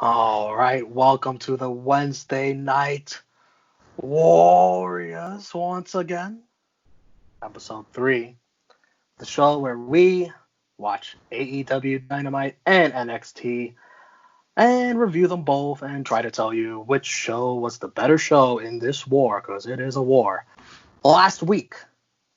All right, welcome to the Wednesday Night Warriors once again. Episode 3, the show where we watch AEW Dynamite and NXT and review them both and try to tell you which show was the better show in this war, because it is a war. Last week,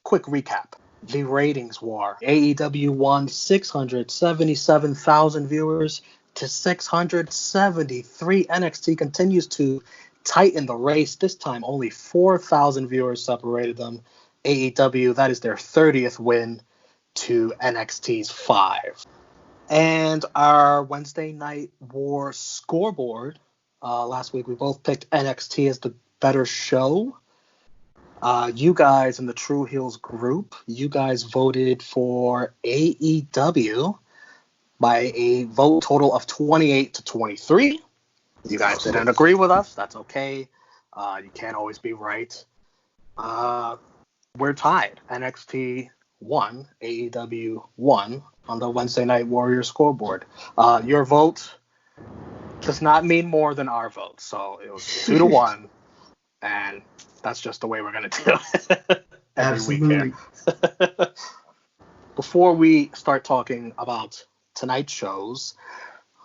quick recap. The ratings war. AEW won 677,000 viewers to 673. NXT continues to tighten the race. This time, only 4,000 viewers separated them. AEW, that is their 30th win to NXT's 5. And our Wednesday Night War scoreboard. Last week, we both picked NXT as the better show. You guys in the True Heels group, you guys voted for AEW by a vote total of 28 to 23. You guys didn't agree with us. That's okay. You can't always be right. We're tied. NXT won, AEW won on the Wednesday Night Warrior scoreboard. Your vote does not mean more than our vote. So it was 2-1. And that's just the way we're going to do it every week here. Before we start talking about tonight's shows,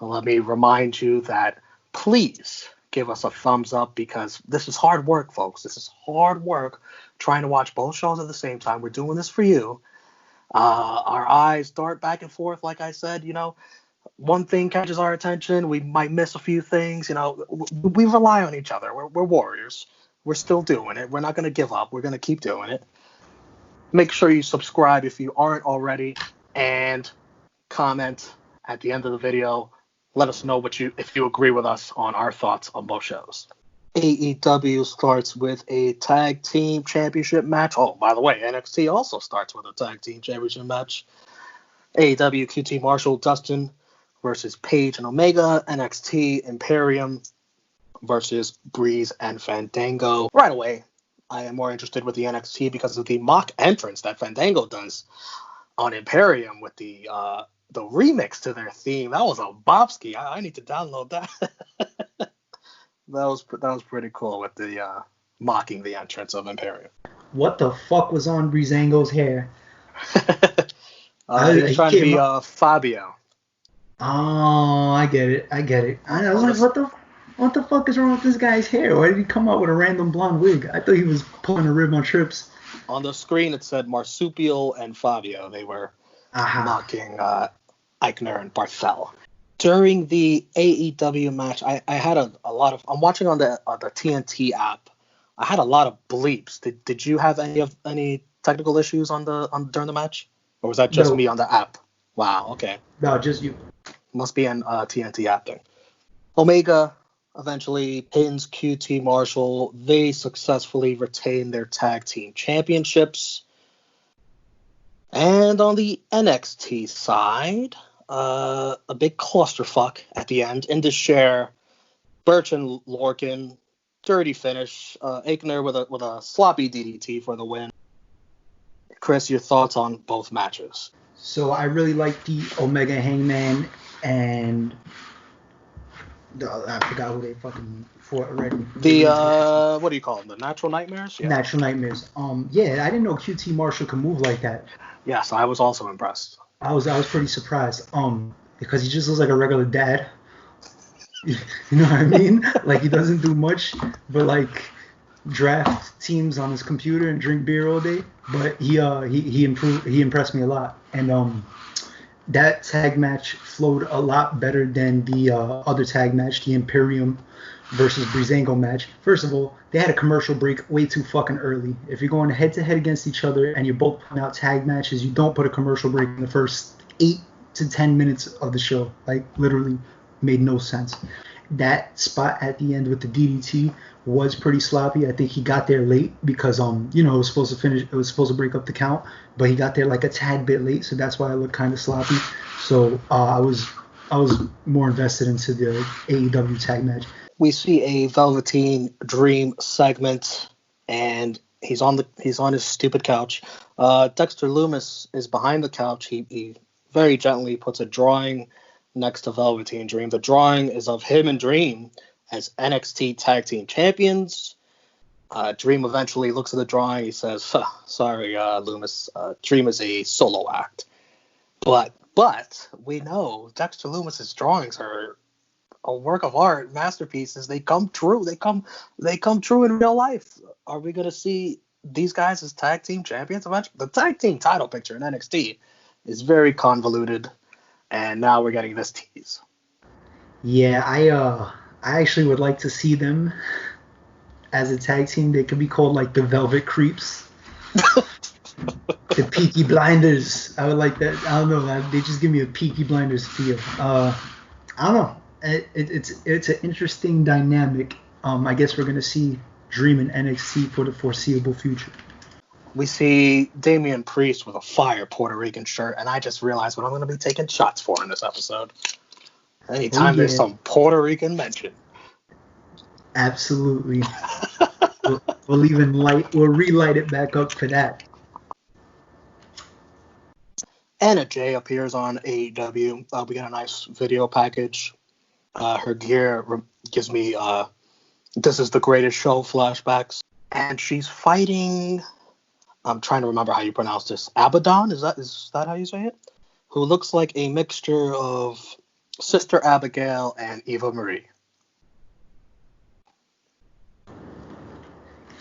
let me remind you that please give us a thumbs up, because this is hard work, folks. This is hard work trying to watch both shows at the same time. We're doing this for you. Our eyes dart back and forth, like I said. One thing catches our attention, we might miss a few things. We rely on each other. We're warriors. We're still doing it. We're not going to give up. We're going to keep doing it. Make sure you subscribe if you aren't already, and comment at the end of the video. Let us know if you agree with us on our thoughts on both shows. AEW starts with a tag team championship match. Oh, by the way, NXT also starts with a tag team championship match. AEW QT Marshall, Dustin versus Paige and Omega. NXT Imperium versus Breeze and Fandango. Right away, I am more interested with the NXT because of the mock entrance that Fandango does on Imperium with the remix to their theme. That was a bopski. I need to download that. that was pretty cool with the mocking the entrance of Imperium. What the fuck was on Breezango's hair? He was trying to be Fabio. Oh, I get it. I was like, what the fuck is wrong with this guy's hair? Why did he come out with a random blonde wig? I thought he was pulling a rib on Trips. On the screen, it said Marsupial and Fabio. They were mocking Eichner and Barthel. During the AEW match, I had a lot of... I'm watching on the TNT app. I had a lot of bleeps. Did you have any technical issues during the match? Or was that just me on the app? Wow, okay. No, just you. Must be an TNT app thing. Omega eventually pins QT Marshall. They successfully retain their tag team championships. And on the NXT side, a big clusterfuck at the end. In the share, Birch and Lorcan, dirty finish. Aichner with a sloppy DDT for the win. Chris, your thoughts on both matches? So I really like the Omega Hangman and I forgot who they fucking fought already. The what do you call them? The Natural Nightmares? Yeah. Natural Nightmares. Yeah, I didn't know QT Marshall could move like that. Yes, I was also impressed. I was pretty surprised. Because he just looks like a regular dad. You know what I mean? Like, he doesn't do much, but like draft teams on his computer and drink beer all day. But he impressed me a lot. And that tag match flowed a lot better than the other tag match, the Imperium versus Breezango match. First of all, they had a commercial break way too fucking early. If you're going head to head against each other and you're both putting out tag matches, you don't put a commercial break in the first 8 to 10 minutes of the show. Like, literally made no sense. That spot at the end with the DDT was pretty sloppy. I think he got there late because it was supposed to finish. It was supposed to break up the count, but he got there like a tad bit late, so that's why it looked kind of sloppy. So I was more invested into the AEW tag match. We see a Velveteen Dream segment, and he's on his stupid couch. Dexter Lumis is behind the couch. He very gently puts a drawing next to Velveteen Dream. The drawing is of him and Dream as NXT Tag Team Champions. Dream eventually looks at the drawing. He says, sorry, Loomis, Dream is a solo act. But we know Dexter Loomis's drawings are a work of art, masterpieces. They come true. They come true in real life. Are we going to see these guys as tag team champions eventually? The tag team title picture in NXT is very convoluted, and now we're getting this tease. Yeah, I actually would like to see them as a tag team. They could be called like the Velvet Creeps. The Peaky Blinders. I would like that. I don't know. They just give me a Peaky Blinders feel. I don't know. It's an interesting dynamic. I guess we're gonna see Dream in NXT for the foreseeable future. We see Damien Priest with a fire Puerto Rican shirt, and I just realized what I'm gonna be taking shots for in this episode. Anytime there's some Puerto Rican mention. Absolutely. We'll relight it back up for that. Anna Jay appears on AEW. We get a nice video package. Her gear gives me this is the greatest show flashbacks. And she's fighting, I'm trying to remember how you pronounce this, Abaddon? Is that how you say it? Who looks like a mixture of Sister Abigail and Eva Marie.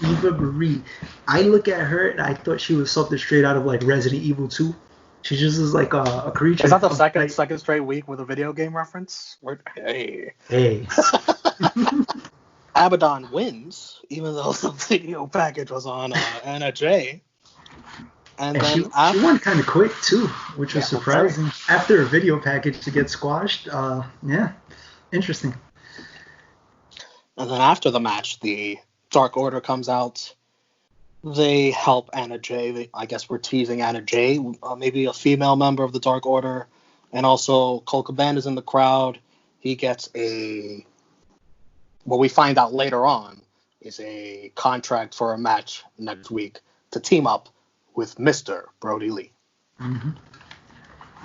Eva Marie. I look at her and I thought she was something straight out of like Resident Evil 2. She just is like a creature. Is that the second straight week with a video game reference? Hey. Abaddon wins, even though the video package was on Anna Jay. And then she won kind of quick too, which was surprising. After a video package to get squashed, interesting. And then after the match, the Dark Order comes out. They help Anna Jay. I guess we're teasing Anna Jay, maybe a female member of the Dark Order. And also Cole Cabana is in the crowd. He gets what we find out later on is a contract for a match next week to team up with Mr. Brody Lee. Mm-hmm.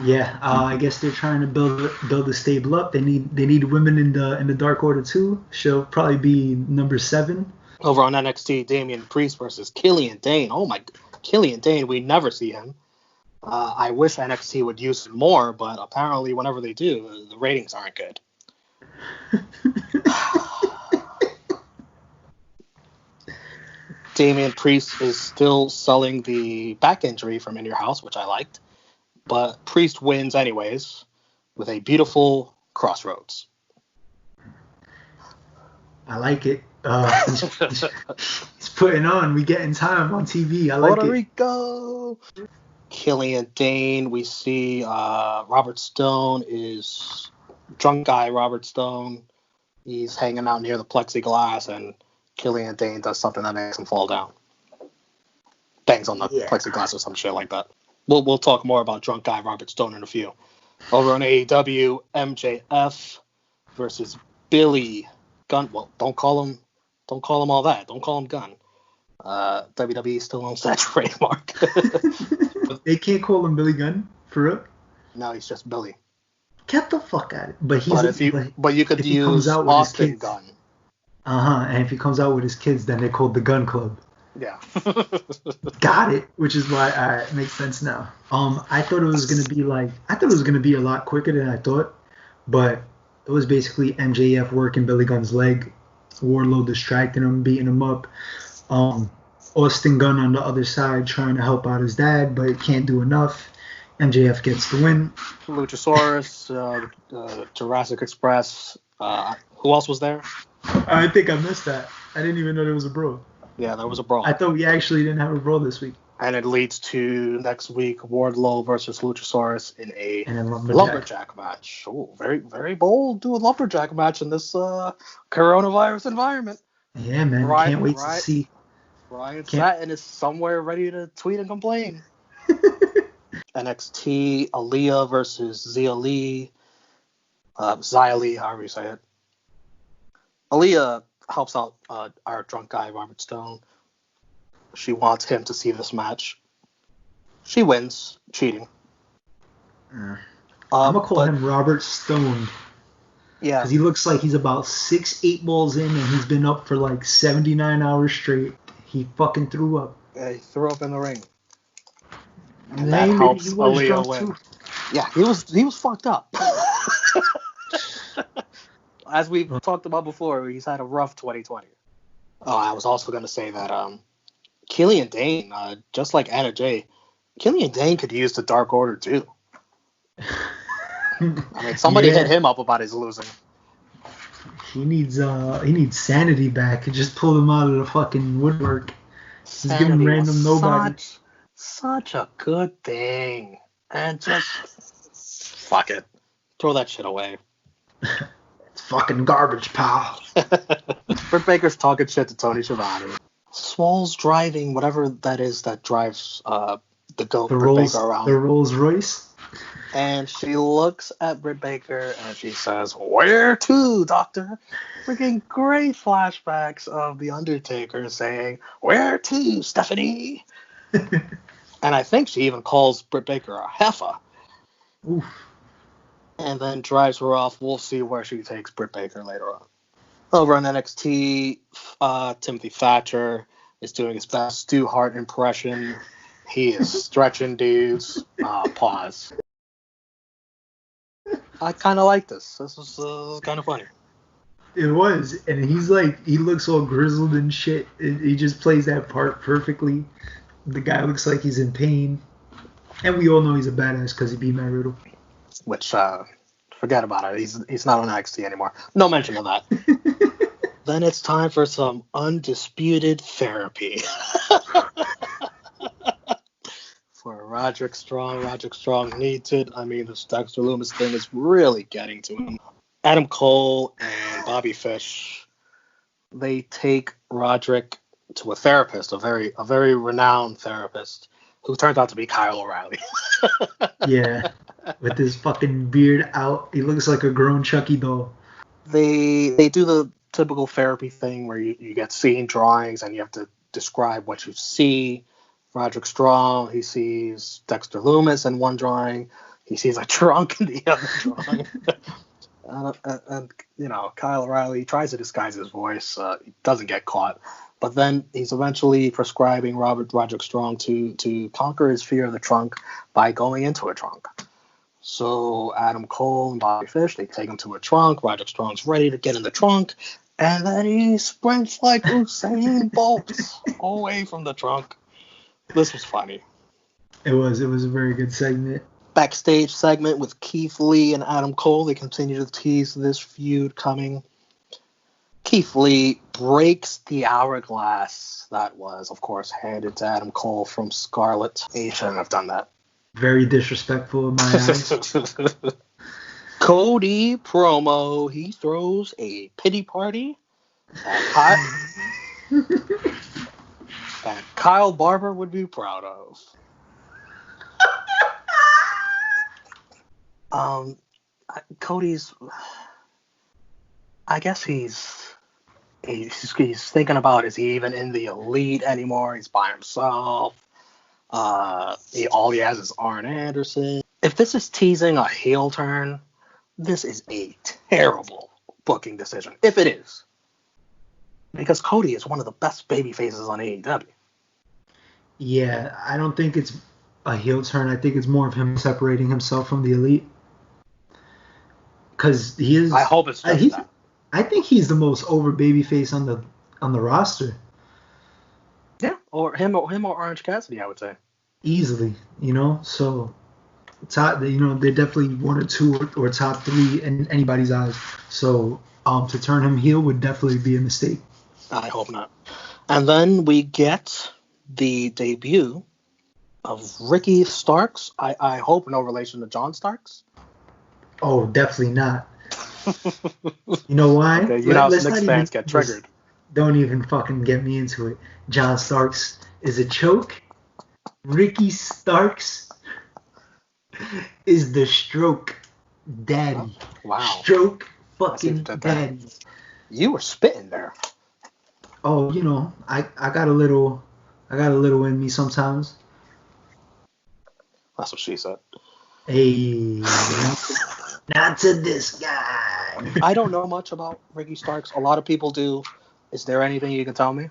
Yeah, I guess they're trying to build a stable up. They need women in the Dark Order too. She'll probably be number 7. Over on NXT, Damien Priest versus Killian Dane. Oh my, Killian Dane, we never see him. I wish NXT would use him more, but apparently whenever they do, the ratings aren't good. Damien Priest is still selling the back injury from In Your House, which I liked. But Priest wins anyways with a beautiful crossroads. I like it. He's putting on. We getting time on TV. I like Puerto Rico. Killian Dane. We see Robert Stone is drunk guy Robert Stone. He's hanging out near the plexiglass, and Killian Dane does something that makes him fall down. Bangs on the plexiglass or some shit like that. We'll talk more about drunk guy Robert Stone in a few. Over on AEW, MJF versus Billy Gunn. Well, don't call him all that. Don't call him Gunn. WWE still owns that trademark. They can't call him Billy Gunn for real. No, he's just Billy. Get the fuck out of it. But you could use Austin Gunn. And if he comes out with his kids, then they're called the Gun Club. Yeah. Got it. Which is why it makes sense now. I thought it was gonna be a lot quicker than I thought, but it was basically MJF working Billy Gunn's leg, Wardlow distracting him, beating him up. Austin Gunn on the other side trying to help out his dad, but can't do enough. MJF gets the win. Luchasaurus, Jurassic Express. Who else was there? I think I missed that. I didn't even know there was a brawl. Yeah, there was a brawl. I thought we actually didn't have a brawl this week. And it leads to next week Wardlow versus Luchasaurus in a lumberjack match. Oh, very, very bold. Do a lumberjack match in this coronavirus environment. Yeah, man. Can't wait to see. Ryan Satin is somewhere ready to tweet and complain. NXT, Aaliyah versus Xia Li. Xia Li, however you say it. Aaliyah helps out our drunk guy, Robert Stone. She wants him to see this match. She wins, cheating. I'm gonna call him Robert Stone. Yeah. Because he looks like he's about 6-8 balls in, and he's been up for like 79 hours straight. He fucking threw up. Yeah, he threw up in the ring. And that helps Aaliyah win. Too. Yeah, he was fucked up. As we've talked about before, he's had a rough 2020. Oh, I was also going to say that Killian Dane, just like Anna Jay, Killian Dane could use the Dark Order too. I mean, somebody hit him up about his losing. He needs sanity back. Just pull him out of the fucking woodwork. Just give him random nobody. Such a good thing. And just fuck it. Throw that shit away. It's fucking garbage, pal. Britt Baker's talking shit to Tony Schiavone. Swall's driving whatever that is that drives the goat Britt Baker around. The Rolls Royce. And she looks at Britt Baker and she says, "Where to, Doctor?" Freaking great flashbacks of The Undertaker saying, "Where to, Stephanie?" And I think she even calls Britt Baker a heifer. Oof. And then drives her off. We'll see where she takes Britt Baker later on. Over on NXT, Timothy Thatcher is doing his best Stu Hart impression. He is stretching dudes. Pause. I kind of like this. This was kind of funny. It was. And he looks all grizzled and shit. He just plays that part perfectly. The guy looks like he's in pain. And we all know he's a badass because he beat Matt Riddle. Which, forget about it. He's not on NXT anymore. No mention of that. Then it's time for some undisputed therapy. For Roderick Strong. Roderick Strong needs it. I mean, this Dexter Lumis thing is really getting to him. Adam Cole and Bobby Fish, they take Roderick to a therapist, a very renowned therapist, who turns out to be Kyle O'Reilly. Yeah, with his fucking beard out. He looks like a grown Chucky doll. They do the typical therapy thing where you get scene drawings and you have to describe what you see. Roderick Strong, he sees Dexter Lumis in one drawing. He sees a trunk in the other drawing. and Kyle O'Reilly tries to disguise his voice. He doesn't get caught. But then he's eventually prescribing Roderick Strong to conquer his fear of the trunk by going into a trunk. So Adam Cole and Bobby Fish, they take him to a trunk. Roderick Strong's ready to get in the trunk. And then he sprints like Usain Bolt away from the trunk. This was funny. It was a very good segment. Backstage segment with Keith Lee and Adam Cole. They continue to tease this feud coming. Keith Lee breaks the hourglass that was, of course, handed to Adam Cole from Scarlett. He shouldn't have done that. Very disrespectful in my eyes. Cody promo. He throws a pity party that Kyle Barber would be proud of. Cody's, I guess he's thinking about, is he even in the elite anymore? He's by himself. All he has is Arn Anderson. If this is teasing a heel turn, this is a terrible booking decision. If it is. Because Cody is one of the best baby faces on AEW. Yeah, I don't think it's a heel turn. I think it's more of him separating himself from the elite. Because he is. I hope it's just that. I think he's the most over babyface on the roster. Yeah, or him or Orange Cassidy, I would say. Easily, So, top, they're definitely one or two or top three in anybody's eyes. So, to turn him heel would definitely be a mistake. I hope not. And then we get the debut of Ricky Starks. I hope no relation to John Starks. Oh, definitely not. You know why? Okay, Knicks fans get triggered. Don't even fucking get me into it. John Starks is a choke. Ricky Starks is the stroke daddy. Wow. Stroke fucking daddy. You were spitting there. Oh, I got a little in me sometimes. That's what she said. Hey, not to this guy. I don't know much about Ricky Starks. A lot of people do. Is there anything you can tell me?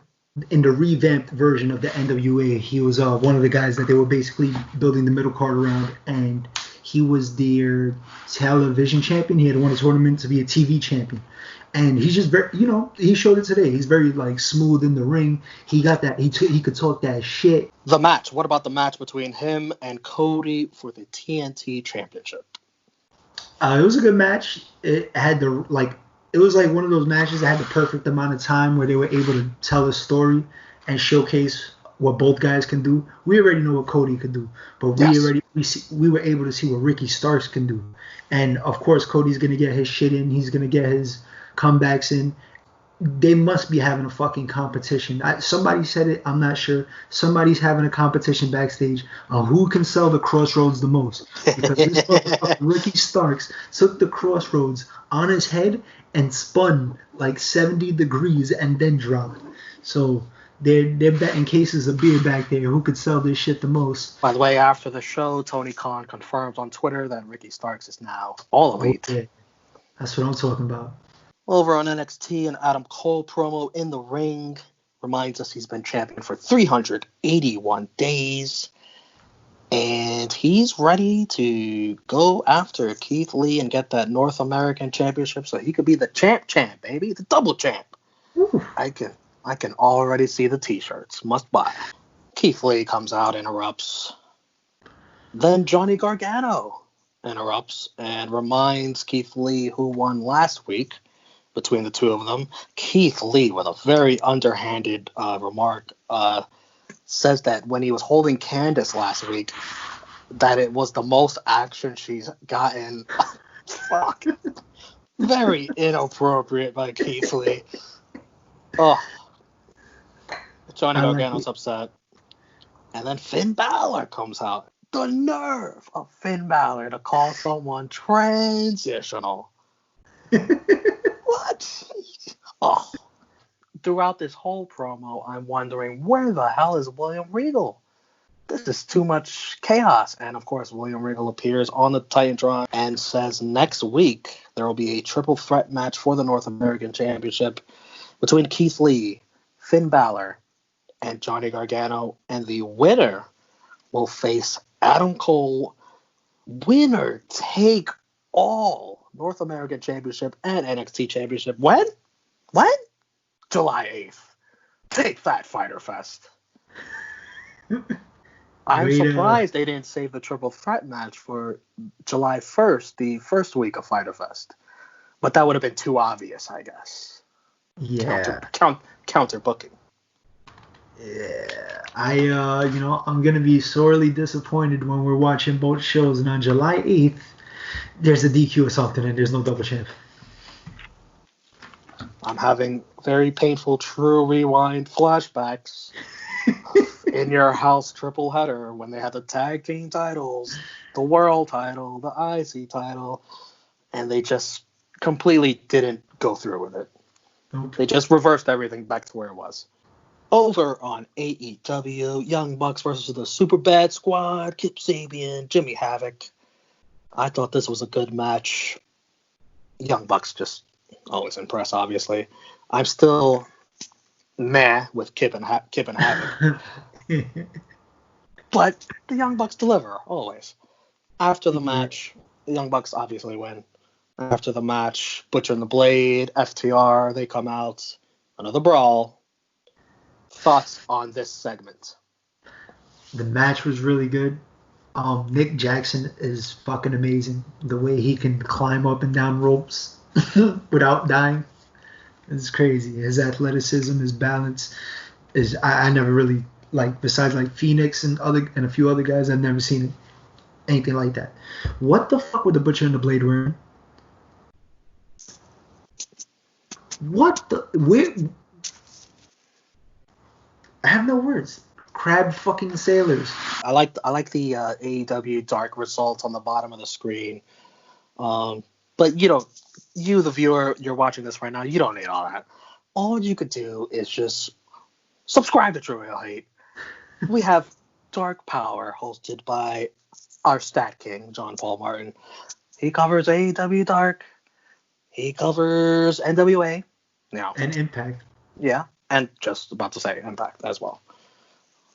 In the revamped version of the NWA, he was one of the guys that they were basically building the middle card around, and he was their television champion. He had won a tournament to be a TV champion, and he's just very, he showed it today. He's very like smooth in the ring. He got that. He could talk that shit. The match. What about the match between him and Cody for the TNT Championship? It was a good match. It had the It was like one of those matches that had the perfect amount of time where they were able to tell a story and showcase what both guys can do. We already know what Cody could do, but we were able to see what Ricky Starks can do. And of course, Cody's gonna get his shit in. He's gonna get his comebacks in. They must be having a fucking competition. Somebody said it. I'm not sure. Somebody's having a competition backstage on who can sell the Crossroads the most. Because this motherfucker, Ricky Starks, took the Crossroads on his head and spun like 70 degrees and then dropped. So they're betting cases of beer back there. Who could sell this shit the most? By the way, after the show, Tony Khan confirms on Twitter that Ricky Starks is now All Elite. Oh, yeah. That's what I'm talking about. Over on NXT, an Adam Cole promo in the ring reminds us he's been champion for 381 days. And he's ready to go after Keith Lee and get that North American Championship so he could be the champ, baby. The double champ. Ooh. I can already see the t-shirts. Must buy. Keith Lee comes out, interrupts. Then Johnny Gargano interrupts and reminds Keith Lee who won last week between the two of them. Keith Lee, with a very underhanded remark, says that when he was holding Candace last week, that it was the most action she's gotten. Fuck. Very inappropriate by Keith Lee. Oh. Johnny Gargano's upset. And then Finn Balor comes out. The nerve of Finn Balor to call someone transitional. What? Oh. Throughout this whole promo, I'm wondering, where the hell is William Regal? This is too much chaos. And of course, William Regal appears on the Titantron and says next week there will be a triple threat match for the North American Championship between Keith Lee, Finn Balor, and Johnny Gargano. And the winner will face Adam Cole. Winner take all North American Championship and NXT Championship. When? July 8th. Take that, Fyter Fest. I'm surprised they didn't save the triple threat match for July 1st, the first week of Fyter Fest. But that would have been too obvious, I guess. Yeah. Counter booking. Yeah. I'm going to be sorely disappointed when we're watching both shows. And on July 8th, there's a DQ or something and there's no double champ. I'm having very painful True Rewind flashbacks in your house triple header when they had the tag team titles, the world title, the IC title, and they just completely didn't go through with it. Nope. They just reversed everything back to where it was. Over on AEW, Young Bucks versus the Super Bad Squad, Kip Sabian, Jimmy Havoc. I thought this was a good match. Young Bucks just always impress, obviously. I'm still meh with Kip and Havoc. But the Young Bucks deliver, always. After the match, the Young Bucks obviously win. After the match, Butcher and the Blade, FTR, they come out. Another brawl. Thoughts on this segment? The match was really good. Nick Jackson is fucking amazing. The way he can climb up and down ropes without dying is crazy. His athleticism, his balance is I never really besides Phoenix and a few other guys, I've never seen anything like that. What the fuck were the Butcher and the Blade wearing? What the where? I have no words. Crab fucking sailors. I like the AEW dark results on the bottom of the screen. But you the viewer, you're watching this right now, you don't need all that. All you could do is just subscribe to True Real Hate. We have Dark Power hosted by our stat king, John Paul Martin. He covers AEW Dark. He covers NWA. Now, And Impact. yeah, and just about to say Impact as well.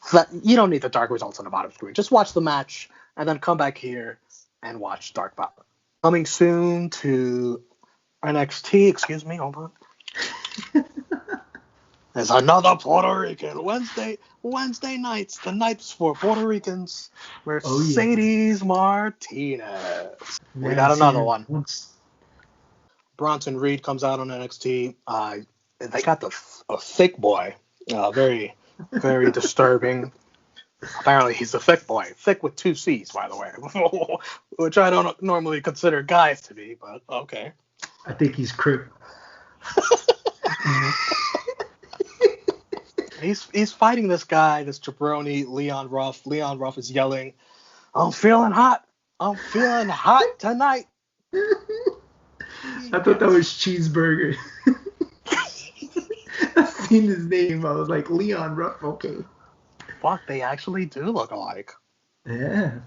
So that, you don't need the Dark results on the bottom screen. Just watch the match and then come back here and watch Dark Power. Coming soon to NXT. Excuse me, hold on. There's another Puerto Rican Wednesday nights. The nights for Puerto Ricans. Mercedes Martinez. Man, We got another one. Once. Bronson Reed comes out on NXT. They got a thick boy. Very, very disturbing. Apparently, he's a thick boy. Thick with 2 C's, by the way. Which I don't normally consider guys to be, but okay. I think he's Crip. He's fighting this guy, this jabroni, Leon Ruff. Leon Ruff is yelling, "I'm feeling hot. I'm feeling hot tonight." I thought that was Cheeseburger. I seen his name. I was like, Leon Ruff, okay. Fuck, they actually do look alike. Yeah.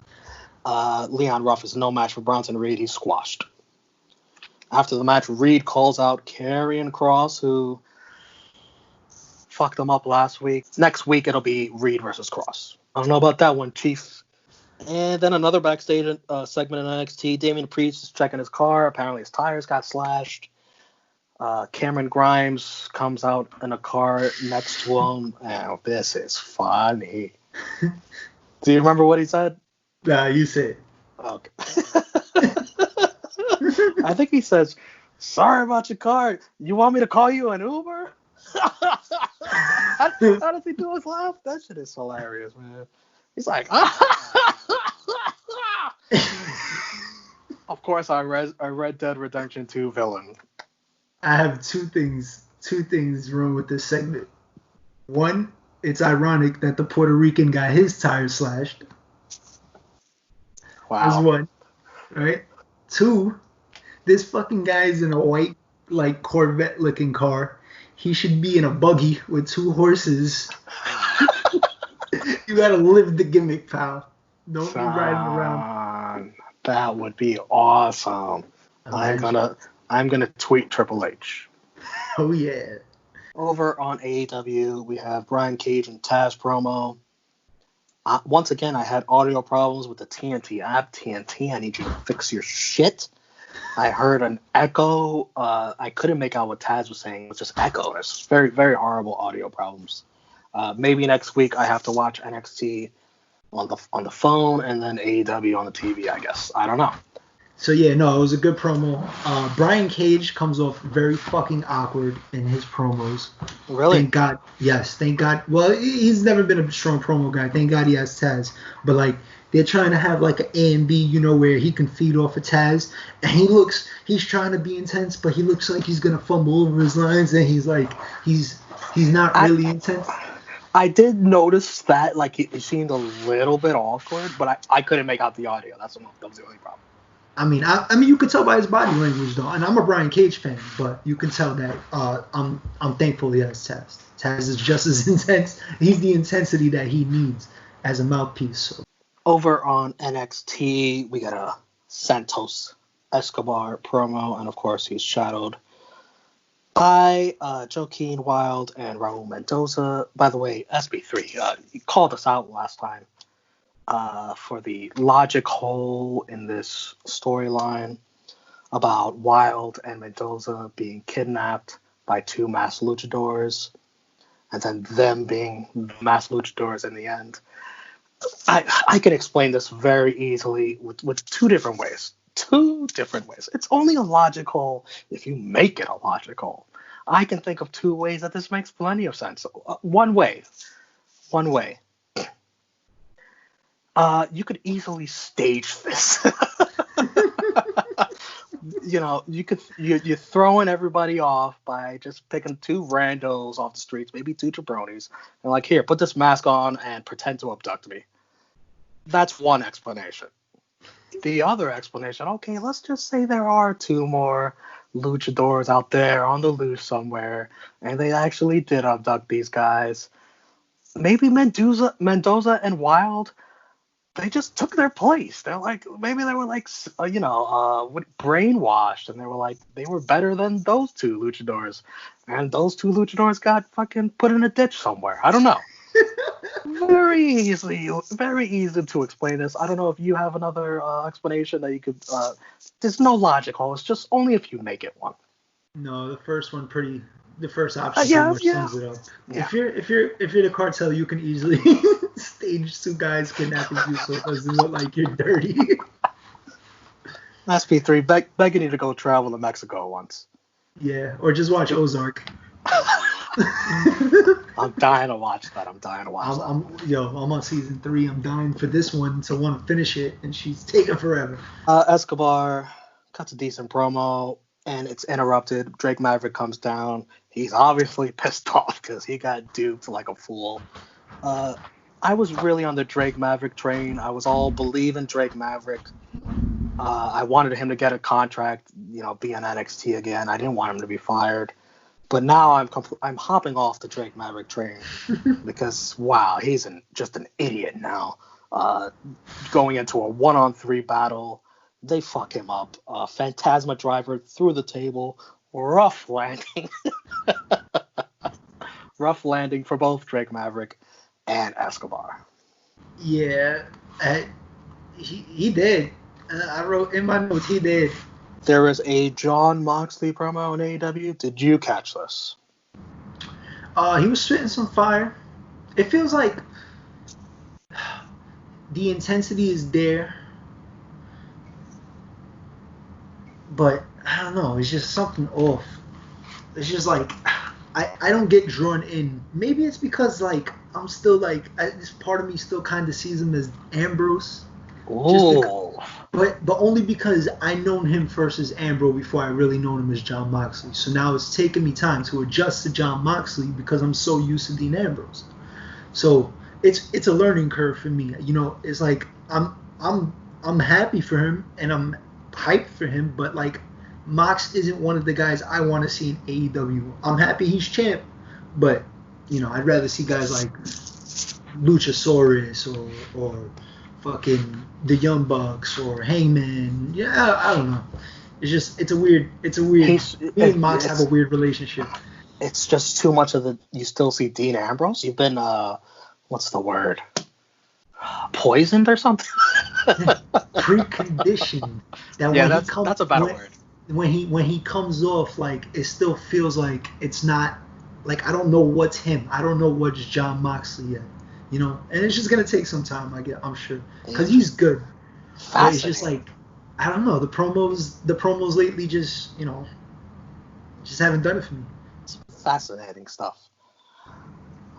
Leon Ruff is no match for Bronson Reed. He's squashed. After the match, Reed calls out Karrion Kross, who fucked him up last week. Next week, it'll be Reed versus Kross. I don't know about that one, Chief. And then another backstage segment in NXT. Damien Priest is checking his car. Apparently his tires got slashed. Cameron Grimes comes out in a car next to him. Oh, this is funny. Do you remember what he said? Nah, you say it. Okay. I think he says, "Sorry about your car. You want me to call you an Uber?" How does he do his laugh? That shit is hilarious, man. He's like, Of course, I Red Dead Redemption 2 villain. I have two things wrong with this segment. One, it's ironic that the Puerto Rican got his tires slashed. Wow. That's one, right? Two, this fucking guy is in a white, like, Corvette-looking car. He should be in a buggy with 2 horses. You gotta live the gimmick, pal. Don't be riding around. That would be awesome. I'm gonna tweet Triple H. Oh yeah. Over on AEW, we have Brian Cage and Taz promo. Once again, I had audio problems with the TNT app. TNT, I need you to fix your shit. I heard an echo. I couldn't make out what Taz was saying. It was just echo. It's very, very horrible audio problems. Maybe next week I have to watch NXT on the phone and then AEW on the TV, I guess. I don't know. So yeah, no, it was a good promo. Brian Cage comes off very fucking awkward in his promos. Really? Thank God. Yes, thank God. Well, he's never been a strong promo guy. Thank God he has Taz. But like, they're trying to have like an A and B, you know, where he can feed off of Taz, and he's trying to be intense, but he looks like he's gonna fumble over his lines, and he's not really intense. I did notice that, like, it seemed a little bit awkward, but I couldn't make out the audio. That was the only problem. I mean, you could tell by his body language though, and I'm a Brian Cage fan, but you can tell that I'm thankful he has Taz. Taz is just as intense. He's the intensity that he needs as a mouthpiece. So. Over on NXT, we got a Santos Escobar promo, and of course he's shadowed by Joaquin Wilde and Raul Mendoza. By the way, SB3, you called us out last time for the logic hole in this storyline about Wilde and Mendoza being kidnapped by 2 masked luchadors, and then them being masked luchadors in the end. I can explain this very easily with 2 different ways. 2 different ways. It's only a logic hole if you make it a logic hole. I can think of 2 ways that this makes plenty of sense. One way. You could easily stage this. You know, you're throwing everybody off by just picking 2 randos off the streets, maybe 2 jabronis, and like, here, put this mask on and pretend to abduct me. That's one explanation. The other explanation, okay, let's just say there are 2 more luchadors out there on the loose somewhere, and they actually did abduct these guys. Maybe Mendoza and Wilde they just took their place. They're like, maybe they were like, brainwashed, and they were better than those two luchadors, and those two luchadors got fucking put in a ditch somewhere. I don't know. Very easy to explain this. I don't know if you have another explanation that you could. There's no logic, It's just only if you make it one. No, the first option pretty much sums it up. Yeah. If you're the cartel, you can easily stage two guys kidnapping you, so it doesn't look like you're dirty. SP3 begging you to go travel to Mexico once. Yeah, or just watch Ozark. I'm dying to watch that. I'm on season 3. I'm dying for this one to want to finish it, and she's taking forever. Escobar cuts a decent promo, and it's interrupted. Drake Maverick comes down. He's obviously pissed off because he got duped like a fool. I was really on the Drake Maverick train. I was all believing Drake Maverick. I wanted him to get a contract, be in NXT again. I didn't want him to be fired. But now I'm hopping off the Drake Maverick train because, wow, he's just an idiot now. Going into a 1-on-3 battle, they fuck him up. Phantasma driver through the table, rough landing. Rough landing for both Drake Maverick and Escobar. Yeah, he did. I wrote in my notes, he did. There was a Jon Moxley promo in AEW. Did you catch this? He was spitting some fire. It feels like the intensity is there, but I don't know. It's just something off. It's just like I don't get drawn in. Maybe it's because like I'm still like this part of me still kind of sees him as Ambrose. But only because I known him first as Ambrose before I really known him as Jon Moxley. So now it's taking me time to adjust to Jon Moxley because I'm so used to Dean Ambrose. So it's a learning curve for me. It's like I'm happy for him and I'm hyped for him, but like Mox isn't one of the guys I want to see in AEW. I'm happy he's champ, but I'd rather see guys like Luchasaurus or fucking the Young Bucks or Hangman. Yeah, I don't know. It's a weird. Me and Mox have a weird relationship. It's just too much of the. You still see Dean Ambrose. You've been what's the word? Poisoned or something. Preconditioned. That's a better word. When he comes off, like it still feels like it's not. Like I don't know what's him. I don't know what's Jon Moxley yet. And it's just gonna take some time. I'm sure, because he's good. But it's just like I don't know. The promos lately just just haven't done it for me. It's fascinating stuff.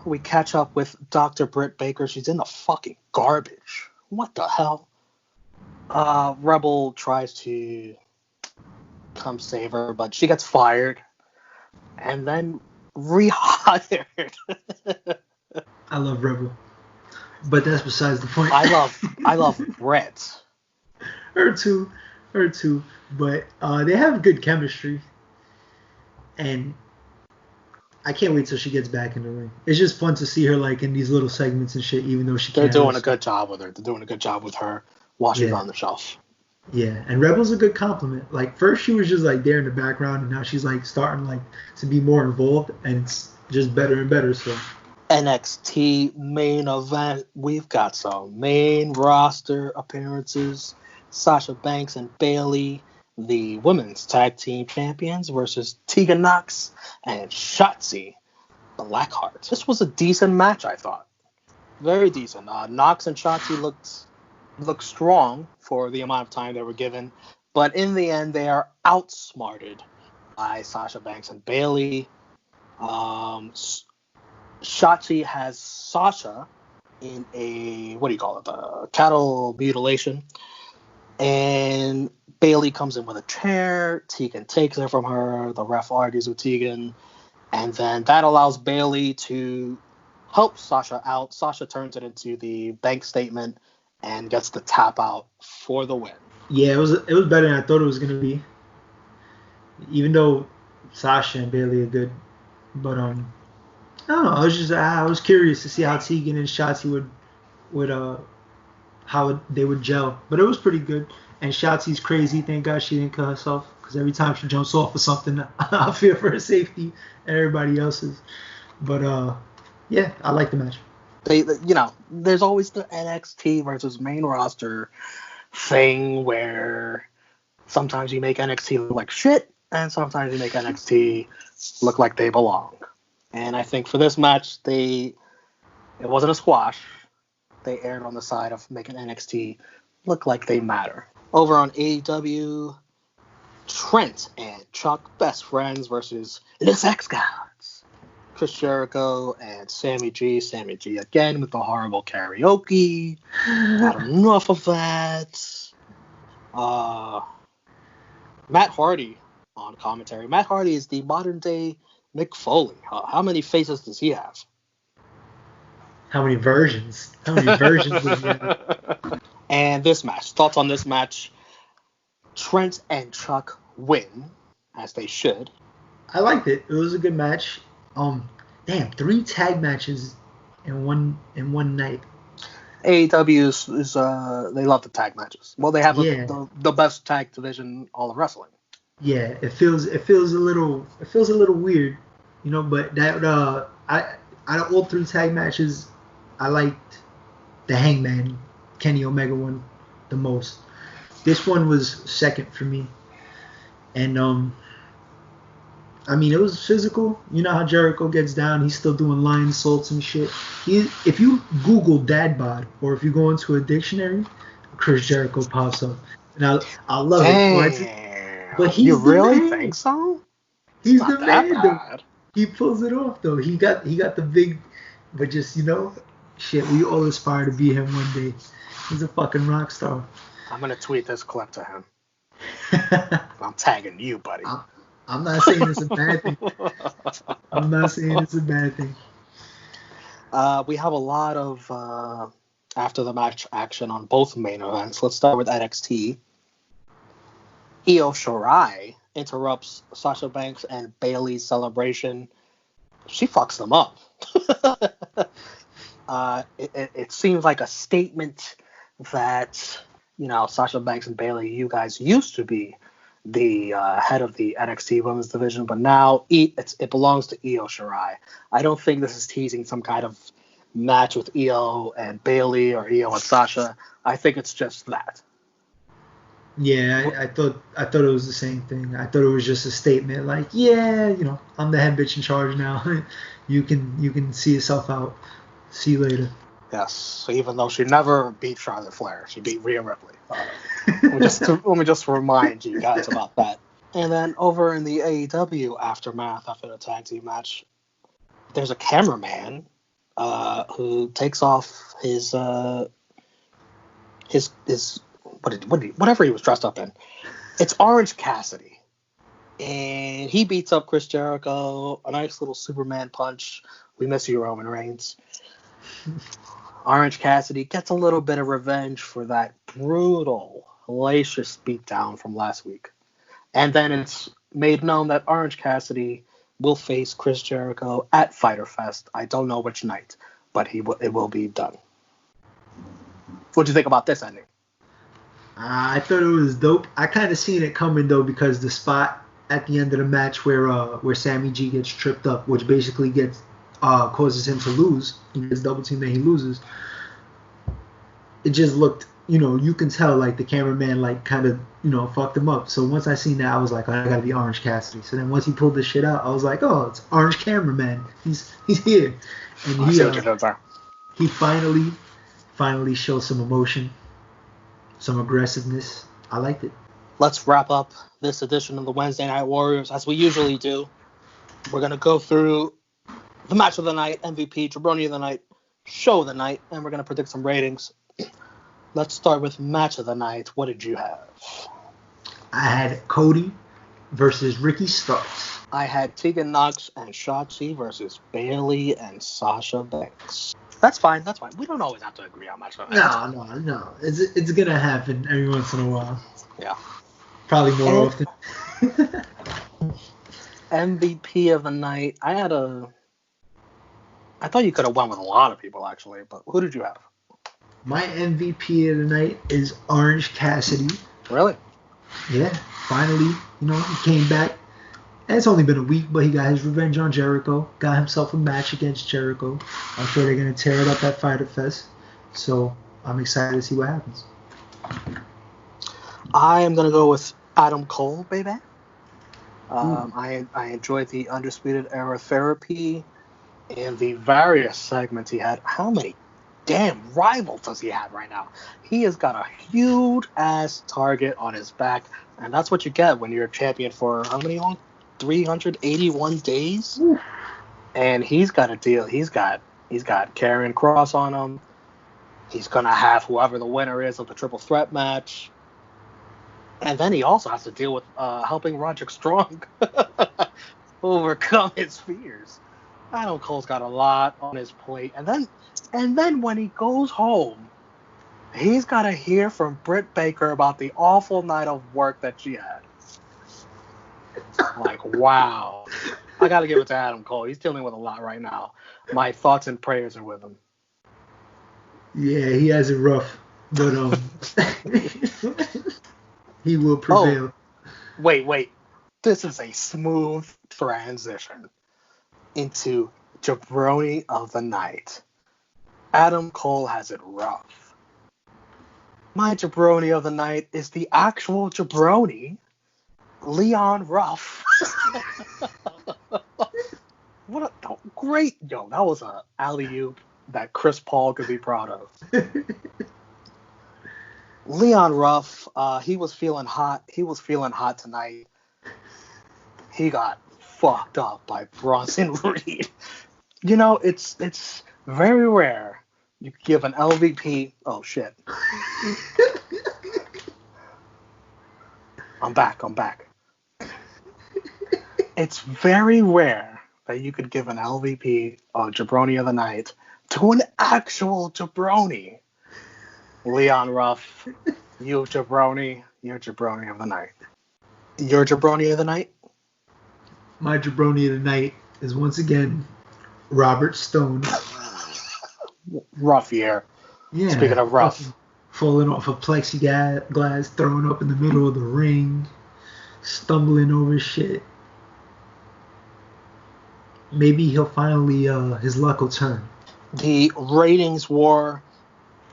We catch up with Dr. Britt Baker. She's in the fucking garbage. What the hell? Rebel tries to come save her, but she gets fired and then rehired. I love Rebel, but that's besides the point. I love Brett. Her too, but they have good chemistry, and I can't wait till she gets back in the ring. It's just fun to see her like in these little segments and shit, even though she can't. They're doing a good job with her. They're doing a good job with her while she's on the shelf. Yeah, and Rebel's a good compliment. Like first she was just like there in the background, and now she's like starting like to be more involved, and it's just better and better. So. NXT main event. We've got some main roster appearances. Sasha Banks and Bayley, the women's tag team champions, versus Tegan, Knox and Shotzi, Blackheart. This was a decent match, I thought. Very decent. Knox and Shotzi looked strong for the amount of time they were given, but in the end, they are outsmarted by Sasha Banks and Bayley. Shotzi has Sasha in a, cattle mutilation. And Bayley comes in with a chair. Tegan takes it from her. The ref argues with Tegan. And then that allows Bayley to help Sasha out. Sasha turns it into the bank statement and gets the tap out for the win. Yeah, it was better than I thought it was going to be. Even though Sasha and Bayley are good. But, I don't know. I was curious to see how Tegan and Shotzi would how they would gel. But it was pretty good. And Shotzi's crazy. Thank God she didn't kill herself. Because every time she jumps off of something, I fear for her safety and everybody else's. But yeah, I like the match. There's always the NXT versus main roster thing where sometimes you make NXT look like shit, and sometimes you make NXT look like they belong. And I think for this match, it wasn't a squash. They erred on the side of making NXT look like they matter. Over on AEW, Trent and Chuck, best friends, versus Les Sex Gods. Chris Jericho and Sammy G. Sammy G again with the horrible karaoke. Not enough of that. Matt Hardy on commentary. Matt Hardy is the modern day Mick Foley. How many faces does he have? How many versions? How many versions does he have? And this match. Thoughts on this match? Trent and Chuck win, as they should. I liked it. It was a good match. 3 tag matches in one night. AEW is they love the tag matches. Well, they have the best tag division all of wrestling. Yeah, it feels a little weird, But that out of all 3 tag matches, I liked the Hangman Kenny Omega one the most. This one was second for me, and it was physical. You know how Jericho gets down, he's still doing lion salts and shit. If you Google dad bod, or if you go into a dictionary, Chris Jericho pops up, and I love it. But he's really think so? He's the man, though. He pulls it off, though. He got the big, but just shit. We all aspire to be him one day. He's a fucking rock star. I'm gonna tweet this clip to him. I'm tagging you, buddy. I'm not saying it's a bad thing. We have a lot of after the match action on both main events. Let's start with NXT. Io Shirai interrupts Sasha Banks and Bayley's celebration. She fucks them up. It seems like a statement that, Sasha Banks and Bayley, you guys used to be the head of the NXT Women's Division, but now it belongs to Io Shirai. I don't think this is teasing some kind of match with Io and Bayley or Io and Sasha. I think it's just that. Yeah, I thought it was the same thing. I thought it was just a statement like, yeah, I'm the head bitch in charge now. You can see yourself out. See you later. Yes. So even though she never beat Charlotte Flair, she beat Rhea Ripley. Let me just remind you guys about that. And then over in the AEW aftermath after the tag team match, there's a cameraman who takes off his whatever he was dressed up in. It's Orange Cassidy. And he beats up Chris Jericho. A nice little Superman punch. We miss you, Roman Reigns. Orange Cassidy gets a little bit of revenge for that brutal, hellacious beatdown from last week. And then it's made known that Orange Cassidy will face Chris Jericho at Fyter Fest. I don't know which night, but it will be done. What do you think about this ending? I thought it was dope. I kind of seen it coming, though, because the spot at the end of the match where Sammy G gets tripped up, which basically causes him to lose. He gets double teamed and he loses. It just looked, you can tell like the cameraman like kind of, fucked him up. So once I seen that, I was like, oh, I gotta be Orange Cassidy. So then once he pulled this shit out, I was like, oh, it's Orange Cameraman. He's here. And he finally showed some emotion, some aggressiveness. I liked it. Let's wrap up this edition of the Wednesday Night Warriors as we usually do. We're gonna go through the match of the night, MVP, Jabroni of the night, show of the night, and we're going to predict some ratings. Let's start with match of the night. What did you have? I had Cody versus Ricky Starks. I had Tegan, Knox, and Shotzi versus Bayley and Sasha Banks. That's fine. We don't always have to agree on match of the night. No. It's going to happen every once in a while. Yeah. Probably more often. MVP of the night. I thought you could have won with a lot of people, actually, but who did you have? My MVP of the night is Orange Cassidy. Really? Yeah, finally, he came back. And it's only been a week, but he got his revenge on Jericho. Got himself a match against Jericho. I'm sure they're going to tear it up at Fyter Fest. So I'm excited to see what happens. I am going to go with Adam Cole, baby. I enjoyed the Undisputed Era therapy and the various segments he had. How many damn rivals does he have right now? He has got a huge ass target on his back, and that's what you get when you're a champion for how many long? 381 days. Ooh. And he's got a deal. He's got Karrion Kross on him. He's gonna have whoever the winner is of the triple threat match. And then he also has to deal with helping Roderick Strong overcome his fears. Adam Cole's got a lot on his plate. And then when he goes home, he's got to hear from Britt Baker about the awful night of work that she had. Like, wow. I got to give it to Adam Cole. He's dealing with a lot right now. My thoughts and prayers are with him. Yeah, he has it rough. But he will prevail. Oh, wait. This is a smooth transition into Jabroni of the Night. Adam Cole has it rough. My Jabroni of the Night is the actual Jabroni, Leon Ruff. What a great, that was a alley-oop that Chris Paul could be proud of. Leon Ruff, he was feeling hot. He was feeling hot tonight. He got fucked up by Bronson Reed. It's very rare you give an LVP. Oh shit. I'm back. It's very rare that you could give an LVP or Jabroni of the Night to an actual Jabroni. Leon Ruff, you're Jabroni of the Night. Your Jabroni of the Night? My Jabroni of the Night is once again Robert Stone. Rough year. Yeah. Speaking of rough. Falling off a plexiglass, thrown up in the middle of the ring, stumbling over shit. Maybe he'll finally, his luck will turn. The ratings war.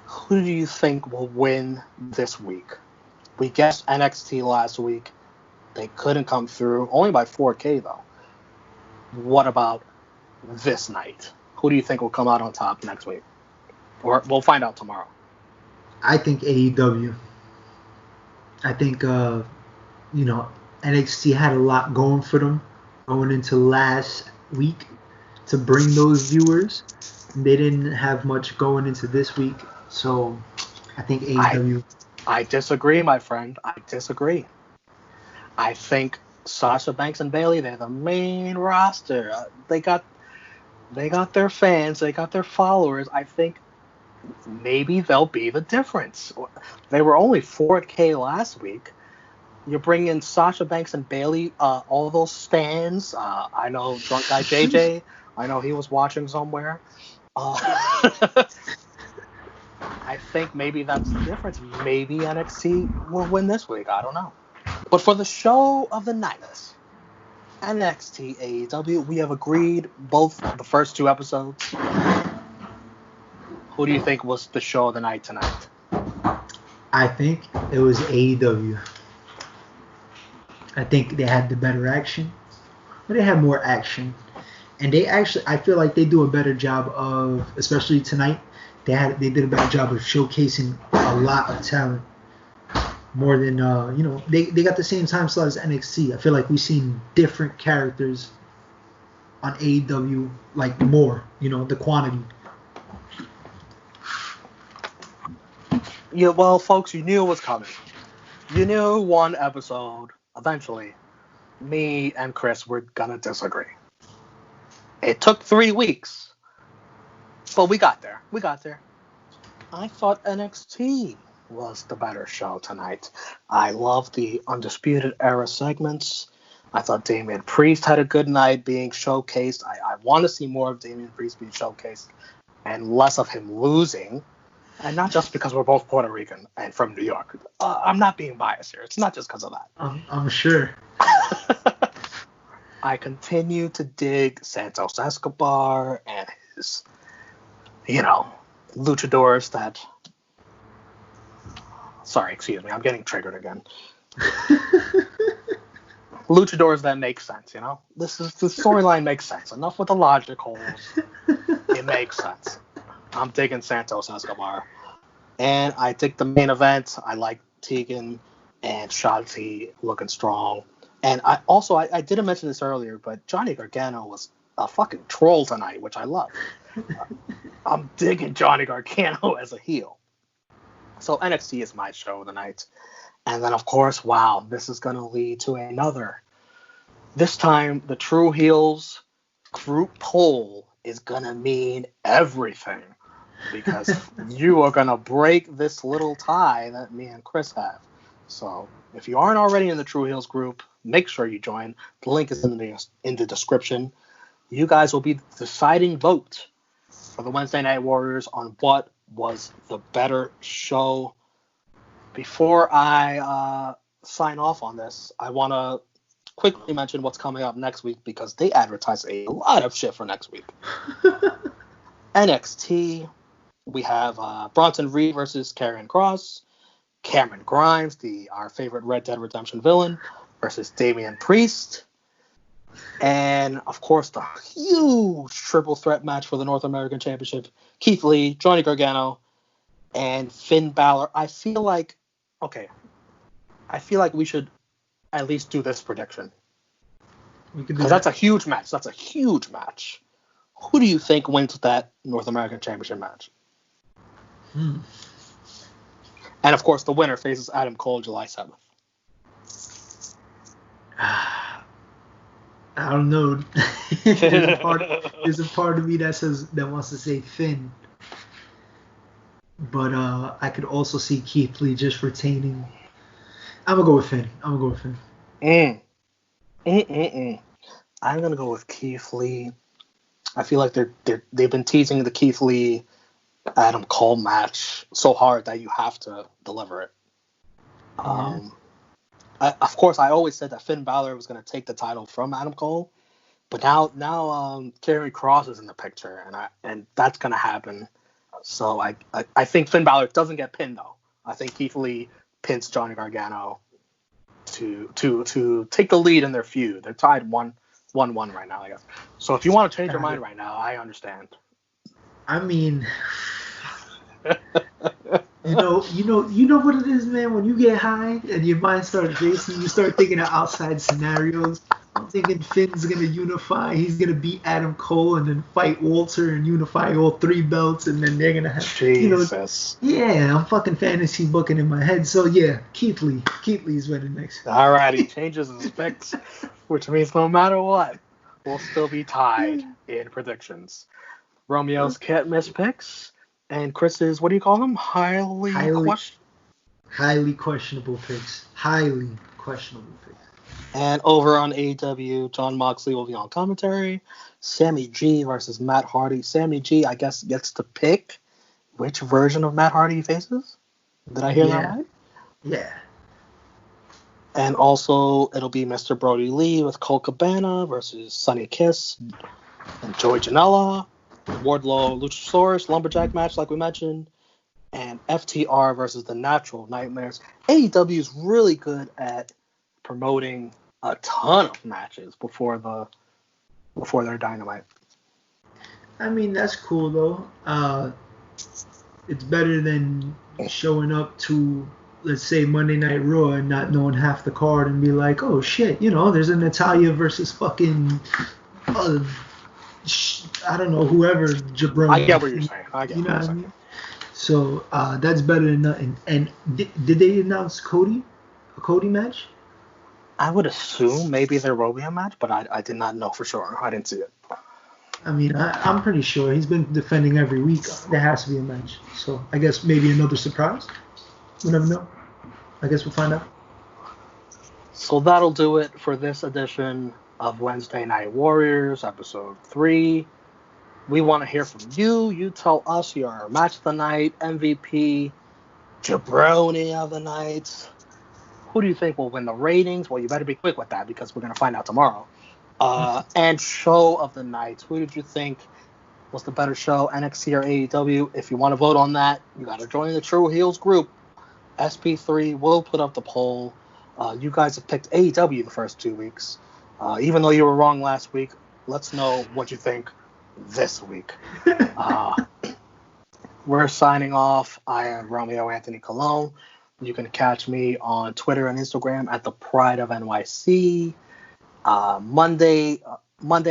Who do you think will win this week? We guessed NXT last week. They couldn't come through, only by 4K though. What about this night? Who do you think will come out on top next week? Or we'll find out tomorrow. I think AEW. I think, NXT had a lot going for them going into last week to bring those viewers. They didn't have much going into this week. So I think AEW. I disagree, my friend. I disagree. I think Sasha Banks and Bayley, they're the main roster. They got their fans. They got their followers. I think maybe they'll be the difference. They were only 4K last week. You bring in Sasha Banks and Bayley, all those stands. I know Drunk Guy JJ. I know he was watching somewhere. I think maybe that's the difference. Maybe NXT will win this week. I don't know. But for the show of the night, NXT AEW, we have agreed both the first two episodes. Who do you think was the show of the night tonight? I think it was AEW. I think they had the better action. But they had more action. And I feel like they do a better job of, especially tonight, they did a better job of showcasing a lot of talent. More than, they got the same time slot as NXT. I feel like we've seen different characters on AEW, like more, the quantity. Yeah, well, folks, you knew it was coming. You knew one episode, eventually, me and Chris were going to disagree. It took 3 weeks, but we got there. I thought NXT was the better show tonight. I loved the Undisputed Era segments. I thought Damien Priest had a good night being showcased. I want to see more of Damien Priest being showcased and less of him losing. And not just because we're both Puerto Rican and from New York. I'm not being biased here. It's not just because of that. I'm sure. I continue to dig Santos Escobar and his, luchadors that... Sorry, excuse me. I'm getting triggered again. Luchadors that make sense, the storyline makes sense. Enough with the logic holes. It makes sense. I'm digging Santos Escobar. And I dig the main event. I like Tegan and Schotzie looking strong. And I didn't mention this earlier, but Johnny Gargano was a fucking troll tonight, which I love. I'm digging Johnny Gargano as a heel. So NXT is my show tonight. And then, of course, wow, this is going to lead to another. This time, the True Heels group poll is going to mean everything. Because you are going to break this little tie that me and Chris have. So if you aren't already in the True Heels group, make sure you join. The link is in the description. You guys will be the deciding vote for the Wednesday Night Warriors on what was the better show. Before I sign off on this, I want to quickly mention what's coming up next week because they advertise a lot of shit for next week. NXT, we have Bronson Reed versus Karrion Kross, Cameron Grimes, our favorite Red Dead Redemption villain, versus Damien Priest, and of course the huge triple threat match for the North American Championship, Keith Lee, Johnny Gargano, and Finn Balor. I feel like we should at least do this prediction. Because that's a huge match. Who do you think wins that North American Championship match? And of course, the winner faces Adam Cole July 7th. I don't know. There's a part of me that wants to say Finn. But I could also see Keith Lee just retaining. I'm going to go with Finn. I'm going to go with Keith Lee. I feel like they've been teasing the Keith Lee Adam Cole match so hard that you have to deliver it. Of course, I always said that Finn Balor was going to take the title from Adam Cole, but now Karrion Kross is in the picture, and that's going to happen. So I think Finn Balor doesn't get pinned though. I think Keith Lee pins Johnny Gargano to take the lead in their feud. They're tied 1-1 right now, I guess. So if you want to change your mind right now, I understand. I mean, you know what it is, man. When you get high and your mind starts racing, you start thinking of outside scenarios. I'm thinking Finn's gonna unify. He's gonna beat Adam Cole and then fight Walter and unify all 3 belts, and then they're gonna have, Jesus. I'm fucking fantasy booking in my head. So yeah, Keith Lee's winning next. All right, he changes his picks, which means no matter what, we'll still be tied in predictions. Romeo's can't miss picks, and Chris's, what do you call them? Highly questionable picks. Highly questionable picks. And over on AEW, Jon Moxley will be on commentary. Sammy G versus Matt Hardy. Sammy G, I guess, gets to pick which version of Matt Hardy he faces. Did I hear that right? Yeah. And also, it'll be Mr. Brody Lee with Colt Cabana versus Sonny Kiss and Joey Janela. Wardlow, Luchasaurus, Lumberjack match like we mentioned. And FTR versus the Natural Nightmares. AEW is really good at promoting a ton of matches before their Dynamite. I mean, that's cool though. It's better than showing up to, let's say, Monday Night Raw and not knowing half the card and be like, oh shit, there's a Natalya versus fucking I don't know, whoever Jabroni. I get what you're saying. I mean? So that's better than nothing. And did they announce a Cody match? I would assume maybe there will be a match, but I did not know for sure. I didn't see it. I mean, I'm pretty sure he's been defending every week. There has to be a match. So I guess maybe another surprise. We'll never know. I guess we'll find out. So that'll do it for this edition of Wednesday Night Warriors, episode 3. We want to hear from you. You tell us your match of the night, MVP, jabroni of the night. Who do you think will win the ratings? Well, you better be quick with that because we're going to find out tomorrow. And show of the night. Who did you think was the better show, NXT or AEW? If you want to vote on that, you got to join the True Heels group. SP3 will put up the poll. You guys have picked AEW the first 2 weeks. Even though you were wrong last week, let's know what you think this week. We're signing off. I am Romeo Anthony Colon. You can catch me on Twitter and Instagram at the Pride of NYC. Monday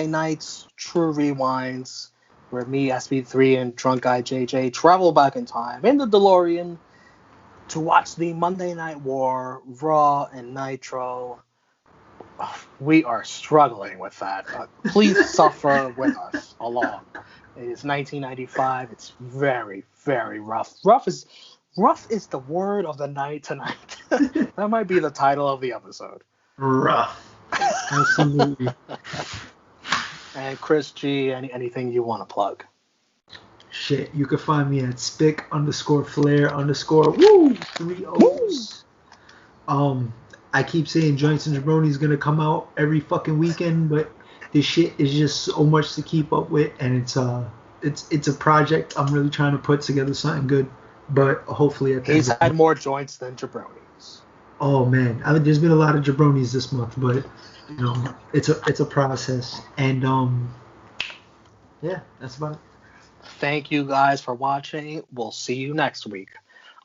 nights, True Rewinds, where me, SP3, and Drunk Guy JJ travel back in time in the DeLorean to watch the Monday Night War, Raw, and Nitro. We are struggling with that. Please suffer with us along. It is 1995. It's very, very rough. Rough is the word of the night tonight. That might be the title of the episode. Rough. Absolutely. And Chris G, anything you want to plug? Shit, you can find me at spick_flair_ _3 O's. I keep saying Joints and Jabroni is gonna come out every fucking weekend, but this shit is just so much to keep up with, and it's a project. I'm really trying to put together something good, but hopefully he's had more joints than jabronis. Oh man, there's been a lot of jabronis this month, but you know, it's a process, and yeah, that's about it. Thank you guys for watching. We'll see you next week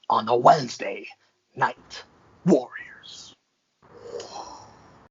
on the Wednesday Night War.